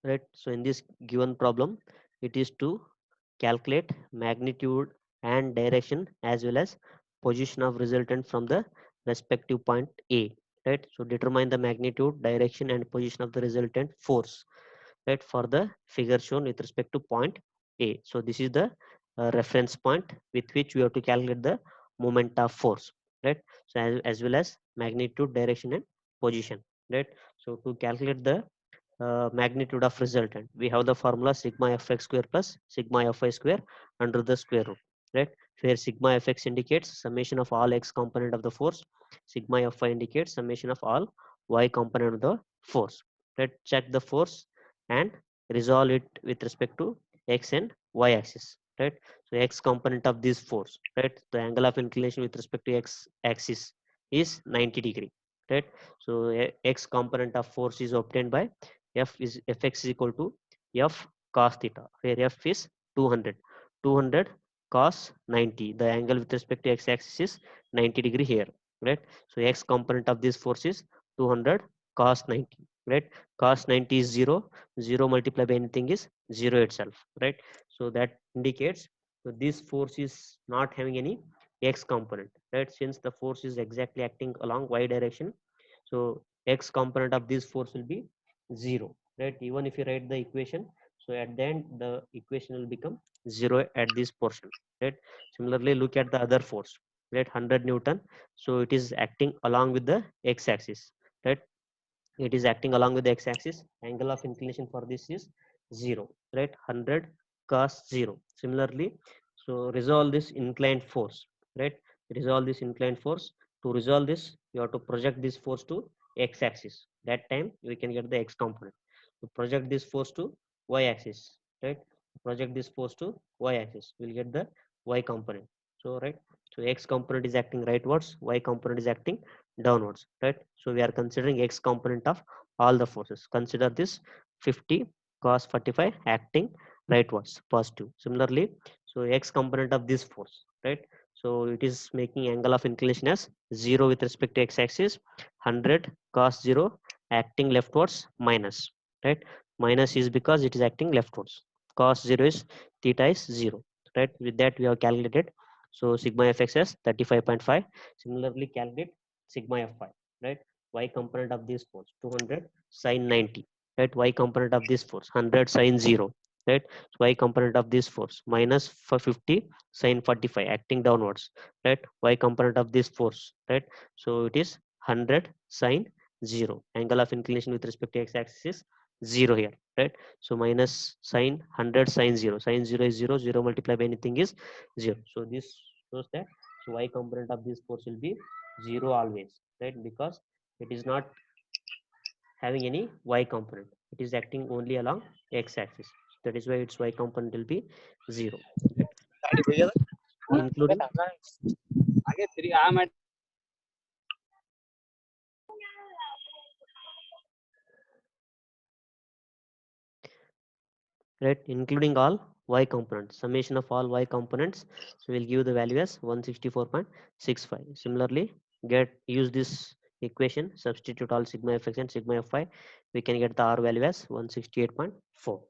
right? So in this given problem, it is to calculate magnitude and direction as well as position of resultant from the respective point A, right? So determine the magnitude, direction and position of the resultant force, right, for the figure shown with respect to point A. So this is the reference point with which we have to calculate the moment of force, right? So as well as magnitude, direction and position, right? So to calculate the magnitude of resultant, we have the formula sigma fx square plus sigma fy square under the square root, right? Where sigma fx indicates summation of all x component of the force, sigma fy indicates summation of all y component of the force, right? Check the force and resolve it with respect to x and y axis, right? So x component of this force, right? The angle of inclination with respect to x axis is 90 degree, right? So x component of force is obtained by fx is equal to f cos theta, where f is 200, 200 cos 90. The angle with respect to x axis is 90 degree here, right? So x component of this force is 200 cos 90, right? Cos 90 is 0, 0 multiplied by anything is 0 itself, right? So that indicates, so this force is not having any x component, right? Since the force is exactly acting along y direction, so x component of this force will be 0, right? Even if you write the equation, so at the end the equation will become 0 at this portion, right? Similarly, look at the other force, right? 100 Newton, so it is acting along with the x axis, right? It is acting along with the x axis. Angle of inclination for this is 0, right? 100 cos 0. Similarly, so resolve this inclined force, right? Resolve this inclined force. To resolve this, you have to project this force to x axis. That time we can get the x component. To project this force to y axis, right? Project this force to y axis, we'll get the y component. So right, so x component is acting rightwards, y component is acting downwards, right? So we are considering x component of all the forces. Consider this 50 cos 45 acting rightwards, positive. Similarly, so x component of this force, right? So it is making angle of inclination as 0 with respect to x axis, 100 cos 0 acting leftwards minus, right? Minus is because it is acting leftwards. Cos 0 is theta is 0, right? With that we have calculated. So sigma fx as 35.5. Similarly, calculate sigma fy, right? Y component of this force 200 sine 90, right? Y component of this force 100 sine 0, right? So y component of this force minus 50 sine 45 acting downwards, right? Y component of this force, right? So it is 100 sine 0. Angle of inclination with respect to x axis is 0 here, right? So minus sine 100 sine 0. Sine 0 is 0, 0 multiplied by anything is 0. So this shows that, so y component of this force will be 0 always, right? Because it is not having any y component, it is acting only along x axis. That is why its y component will be 0, right? Including, right, including all y components, summation of all y components, so we'll give the value as 164.65. Similarly, get use this equation, substitute all sigma fx and sigma fy, we can get the r value as 168.4,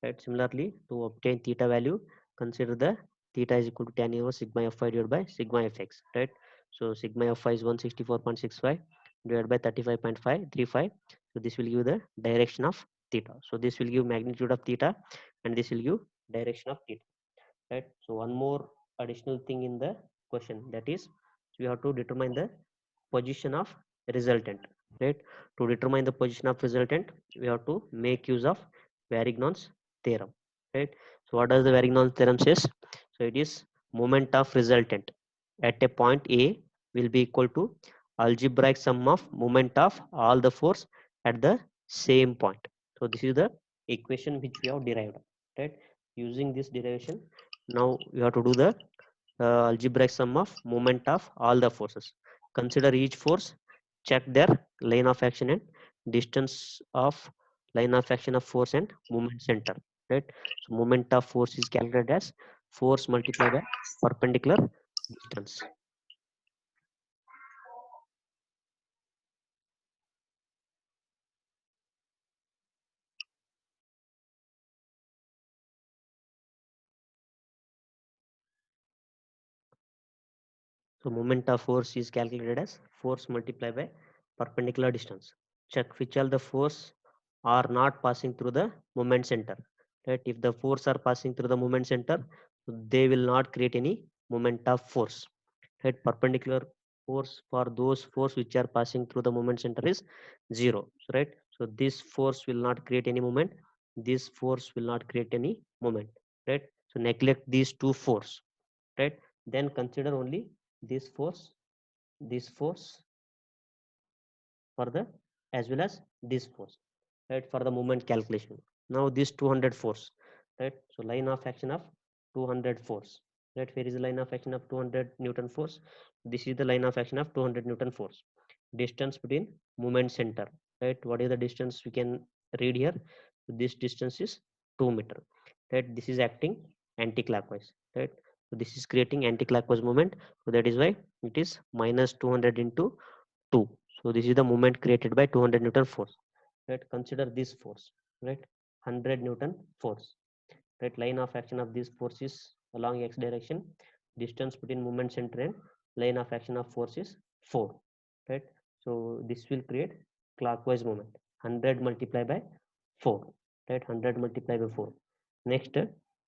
right? Similarly, to obtain theta value, consider the theta is equal to tan inverse sigma fy divided by sigma fx, right? So sigma fy is 164.65 divided by 35.535. So this will give the direction of theta. So this will give magnitude of theta and this will give direction of theta, right? So one more additional thing in the question, that is, we have to determine the position of resultant, right? To determine the position of resultant, we have to make use of Varignon's theorem, right? So what does the Varignon's theorem says? So it is moment of resultant at a point A will be equal to algebraic sum of moment of all the force at the same point. So this is the equation which we have derived, right? Using this derivation, now we have to do the algebraic sum of moment of all the forces. Consider each force, check their line of action and distance of line of action of force and moment center, right? So moment of force is calculated as force multiplied by perpendicular distance. So moment of force is calculated as force multiplied by perpendicular distance. Check which all the force are not passing through the moment center. Right? If the force are passing through the moment center, they will not create any moment of force. Right? Perpendicular force for those force which are passing through the moment center is zero. So, right? So this force will not create any moment. This force will not create any moment. Right? So neglect these two force. Right? Then consider only this force for the as well as this force, right, for the moment calculation. Now this 200 force, right, so line of action of 200 force, right, where is the line of action of 200 Newton force? This is the line of action of 200 Newton force. Distance between moment center, right, what is the distance we can read here? This distance is 2 meter, right, this is acting anti-clockwise, right, so this is creating anti-clockwise moment, so that is why it is minus 200 into 2. So this is the moment created by 200 Newton force. Right? Consider this force. Right? 100 Newton force. Right? Line of action of this force is along x direction. Distance between moment center and line of action of force is 4. Right? So this will create clockwise moment. 100 multiplied by 4. Right? 100 multiplied by 4. Next,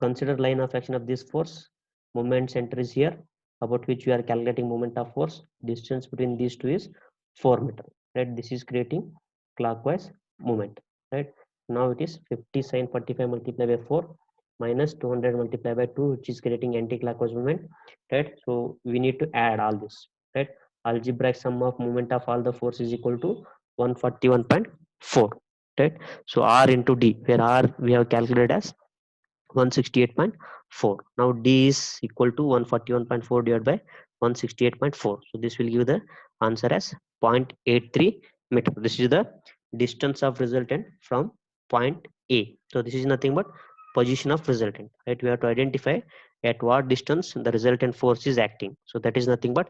consider line of action of this force. Moment center is here, about which we are calculating moment of force. Distance between these two is 4 meter, right? This is creating clockwise movement, right? Now it is 50 sine 45 multiplied by 4 minus 200 multiplied by 2, which is creating anti-clockwise movement, right? So we need to add all this, right? Algebraic sum of moment of all the force is equal to 141.4, right? So R into D, where R we have calculated as 168.4. Now D is equal to 141.4 divided by 168.4. So this will give the answer as 0.83 meter. This is the distance of resultant from point A. So this is nothing but position of resultant. Right? We have to identify at what distance the resultant force is acting. So that is nothing but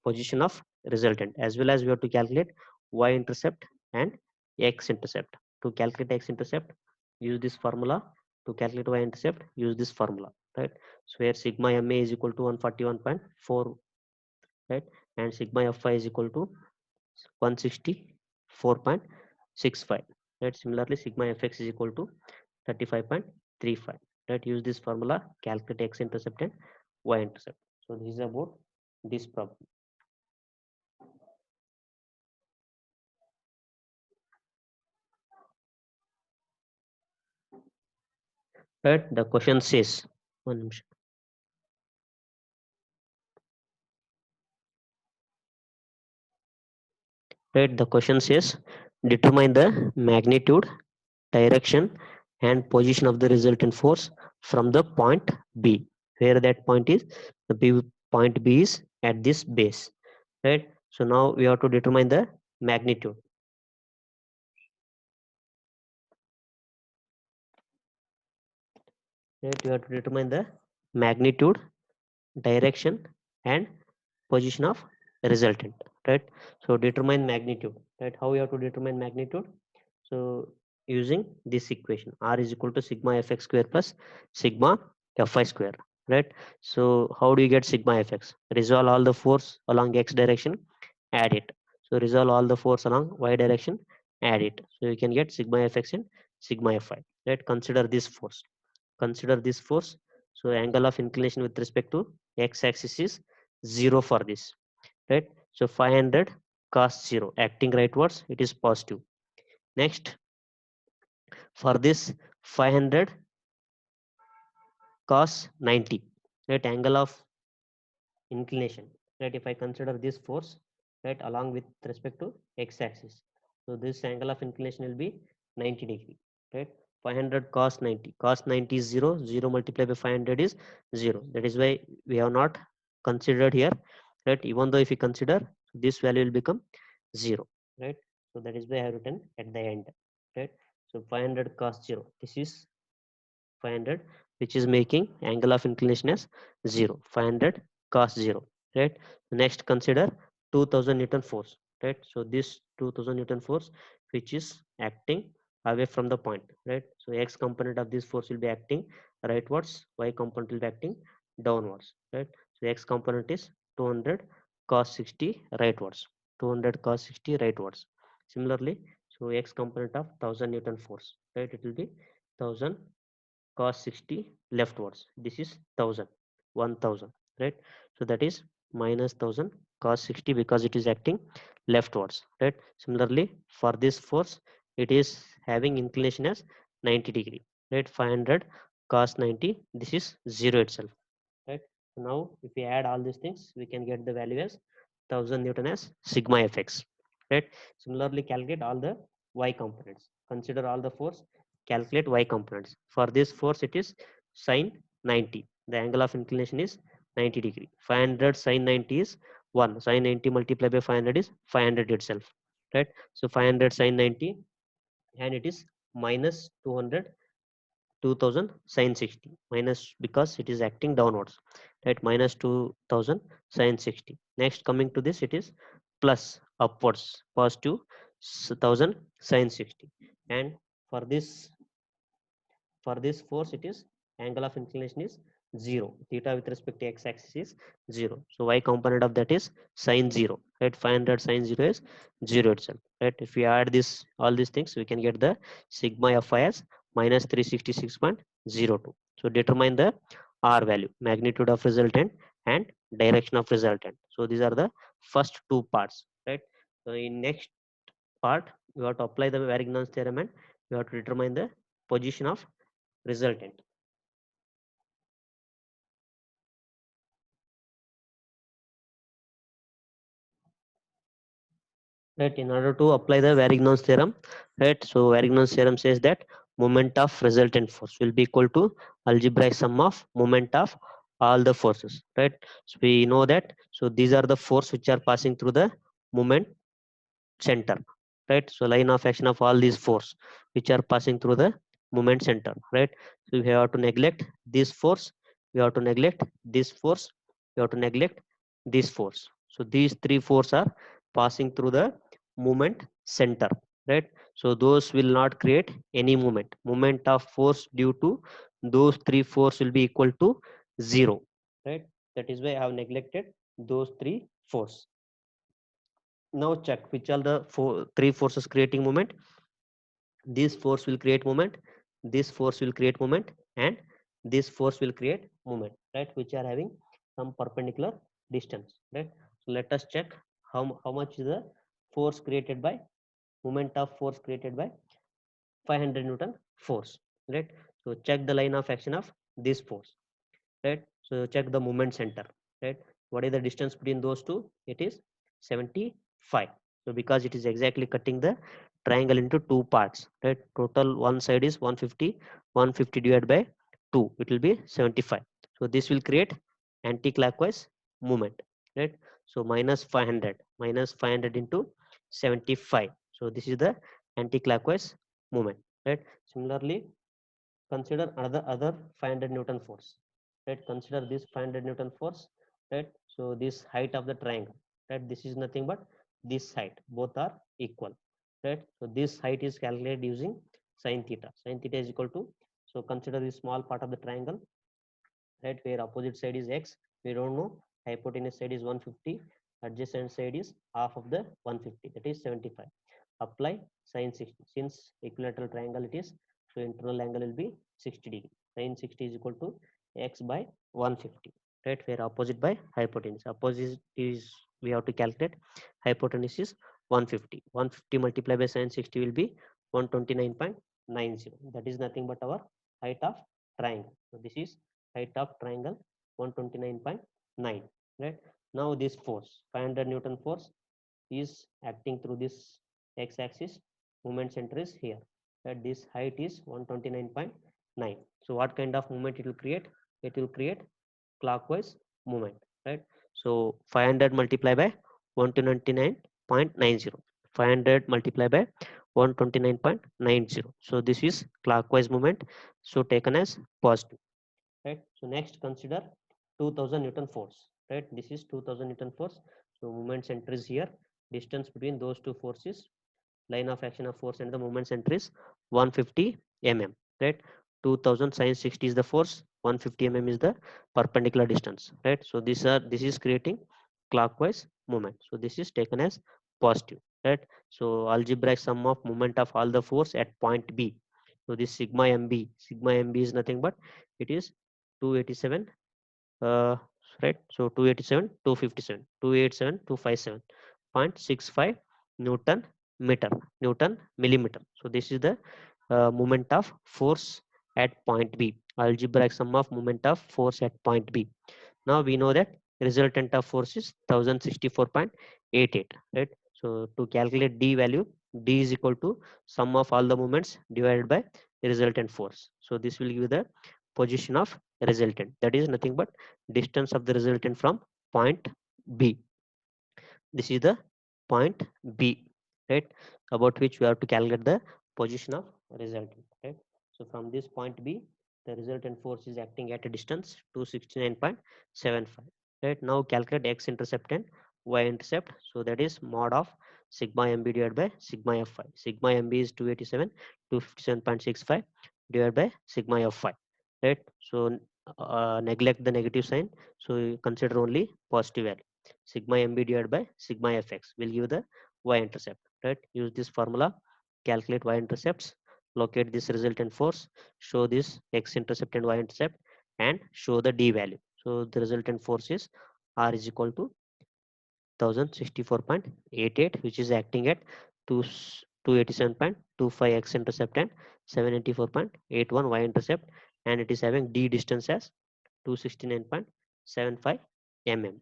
position of resultant. As well as we have to calculate y-intercept and x-intercept. To calculate x-intercept, use this formula. To calculate y-intercept, use this formula, right? So here sigma ma is equal to 141.4, right? And sigma fi is equal to 164.65, right? Similarly, sigma fx is equal to 35.35, right? Use this formula, calculate x-intercept and y-intercept. So this is about this problem. Right? The question says, one minute. Right? The question says, determine the magnitude, direction and position of the resultant force from the point B. Where that point is, the point B is at this base, right? So now we have to determine the magnitude. Right? We have to determine the magnitude, direction and position of resultant, right? So determine magnitude, right? How we have to determine magnitude? So using this equation, R is equal to sigma fx square plus sigma fy square, right? So how do you get sigma fx? Resolve all the force along x direction, add it. So resolve all the force along y direction, add it. So you can get sigma fx and sigma fy, right? Consider this force. Consider this force. So angle of inclination with respect to x axis is 0 for this, right? So 500 cos 0, acting rightwards, it is positive. Next, for this 500 cos 90, right, angle of inclination, right, if I consider this force, right, along with respect to x axis, so this angle of inclination will be 90 degree, right? 500 cos 90, cos 90 is 0, 0 multiplied by 500 is 0, that is why we have not considered here, right? Even though if we consider, this value will become 0, right? So that is why I have written at the end, right? So 500 cos 0, this is 500, which is making angle of inclination as 0, 500 cos 0, right? Next, consider 2000 Newton force, right? So this 2000 Newton force, which is acting away from the point, right? So x component of this force will be acting rightwards, y component will be acting downwards, right? So x component is 200, cos 60 rightwards, 200 cos 60 rightwards. Similarly, so x component of 1000 Newton force, right? It will be 1000 cos 60 leftwards. This is 1000, 1000, right? So that is minus 1000 cos 60 because it is acting leftwards, right? Similarly, for this force, it is having inclination as 90 degree, right? 500 cos 90, this is 0 itself, right? So now if we add all these things, we can get the value as 1000 Newton as sigma fx, right? Similarly, calculate all the y components. Consider all the force, calculate y components. For this force, it is sine 90. The angle of inclination is 90 degree. 500 sine 90 is 1. Sine 90 multiplied by 500 is 500 itself, right? So 500 sine 90, and it is minus 200, 2000 sine 60, minus because it is acting downwards, right? Minus 2000 sine 60. Next, coming to this, it is plus upwards, positive 1000 sine 60. And for this force, it is angle of inclination is 0. Theta with respect to x axis is 0. So y component of that is sine 0, right? 500 sine 0 is 0 itself, right? If we add this all these things, we can get the sigma fi as minus 366.02. So determine the r value, magnitude of resultant and direction of resultant. So these are the first two parts, right? So in next part, you have to apply the Varignon's theorem and you have to determine the position of resultant. Right, in order to apply the Varignon's theorem, right? So Varignon's theorem says that moment of resultant force will be equal to algebraic sum of moment of all the forces, right? So we know that, so these are the force which are passing through the moment center, right? So line of action of all these force which are passing through the moment center, right? So we have to neglect this force, we have to neglect this force, we have to neglect this force. So these three force are passing through the moment center, right? So those will not create any moment of force due to those three force will be equal to 0, right? That is why I have neglected those three force. Now check which are the three forces creating moment. This force will create moment, this force will create moment, and this force will create moment, right? Which are having some perpendicular distance, right? So let us check how much is the force created by moment of force created by 500 Newton force, right? So check the line of action of this force, right? So check the moment center, right? What is the distance between those two? It is 75. So because it is exactly cutting the triangle into two parts, right? Total one side is 150, 150 divided by 2, it will be 75. So this will create anti-clockwise movement, right? So minus 500 into 75. So this is the anti-clockwise movement, right? Similarly, consider other 500 Newton force, right? Consider this 500 Newton force, right? So this height of the triangle, right? This is nothing but this height, both are equal, right? So this height is calculated using sin theta is equal to, so consider this small part of the triangle, right? Where opposite side is x, we don't know, hypotenuse side is 150, adjacent side is half of the 150, that is 75. Apply sin 60, since equilateral triangle it is, so internal angle will be 60 degree. Sin 60 is equal to x by 150, right? Where opposite by hypotenuse, opposite is, we have to calculate, hypotenuse is 150, 150 multiplied by sin 60 will be 129.90, that is nothing but our height of triangle. So this is height of triangle, 129.9, right? Now this force, 500 Newton force, is acting through this x axis, moment center is here, right? This height is 129.9. So what kind of movement it will create? It will create clockwise movement, right? So 500 multiplied by 129.90, 500 multiplied by 129.90, so this is clockwise movement, so taken as positive, right? So next, consider 2000 Newton force, right? This is 2000 Newton force. So moment center is here, distance between those two forces, line of action of force and the moment center is 150 mm, right? 2000 sin 60 is the force, 150 mm is the perpendicular distance, right? So this is creating clockwise movement. So this is taken as positive, right? So algebraic sum of moment of all the force at point B. So this sigma mb is nothing but it is 287, uh, right? So 287, 257, 287, 257.65 Newton meter, Newton millimeter. So this is the moment of force at point B, algebraic sum of moment of force at point B. Now we know that resultant of force is 1064.88, right? So to calculate D value, D is equal to sum of all the moments divided by the resultant force. So this will give the position of resultant, that is nothing but distance of the resultant from point B. This is the point B, right? About which we have to calculate the position of resultant, right? So from this point B, the resultant force is acting at a distance 269.75, right? Now calculate x intercept and y intercept. So that is mod of sigma mb divided by sigma f5. Sigma mb is 287, 257.65 divided by sigma f5, right? So neglect the negative sign. So you consider only positive value. Sigma mb divided by sigma fx will give the y-intercept, right? Use this formula, calculate y-intercepts, locate this resultant force, show this x-intercept and y-intercept, and show the d value. So the resultant force is r is equal to 1064.88, which is acting at 287.25 x-intercept and 784.81 y-intercept, and it is having d distance as 269.75 mm.